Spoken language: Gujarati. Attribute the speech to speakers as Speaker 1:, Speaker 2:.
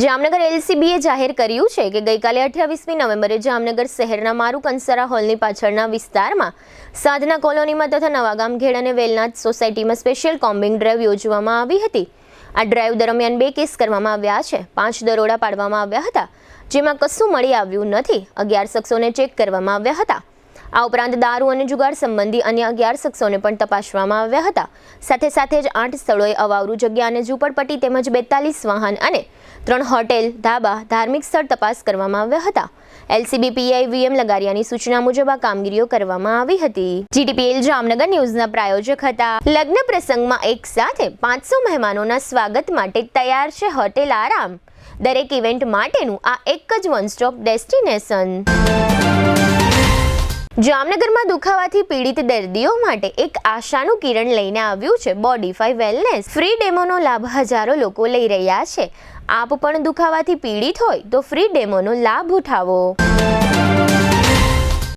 Speaker 1: જામનગર એલસીબીએ જાહેર કર્યું છે કે ગઈકાલે 28મી નવેમ્બરે જામનગર શહેરના મારુ કંસારા હોલની પાછળના વિસ્તારમાં સાધના કોલોનીમાં તથા નવાગામ ઘેડ અને વેલનાથ સોસાયટીમાં સ્પેશિયલ કોમ્બિંગ ડ્રાઈવ યોજવામાં આવી હતી। આ ડ્રાઈવ દરમિયાન 2 કેસ કરવામાં આવ્યા છે, 5 દરોડા પાડવામાં આવ્યા હતા, જેમાં કશું મળી આવ્યું નથી। 11 શખ્સોને ચેક કરવામાં આવ્યા હતા। આ ઉપરાંત દારૂ અને જુગાર સંબંધી અન્ય 11 શખ્સોને પણ તપાસવામાં આવ્યા હતા। સાથે સાથે જ 8 સ્થળોએ અવાવરૂ જગ્યા અને ઝૂંપડપટ્ટી તેમજ 42 વાહન અને 3 હોટેલ, ધાબા, ધાર્મિક સ્થળ તપાસ કરવામાં આવ્યા હતા। એલસીબી પીઆઈ વીએમ લગારિયાની સૂચના મુજબ આ કામગીરીઓ કરવામાં આવી હતી। જીટીપીએલ જામનગર ન્યૂઝના પ્રાયોજક હતા। લગ્ન પ્રસંગમાં એક સાથે 500 મહેમાનોના સ્વાગત માટે તૈયાર છે હોટેલ આરામ। દરેક ઇવેન્ટ માટેનું આ એક જ વન સ્ટોપ ડેસ્ટિનેશન। જામનગરમાં દુખાવાથી પીડિત દર્દીઓ માટે એક આશાનું કિરણ લઈને આવ્યું છે બોડીફાઈ વેલનેસ। ફ્રી ડેમોનો લાભ હજારો લોકો લઈ રહ્યા છે। આપ પણ દુખાવાથી પીડિત હોય તો ફ્રી ડેમોનો લાભ ઉઠાવો।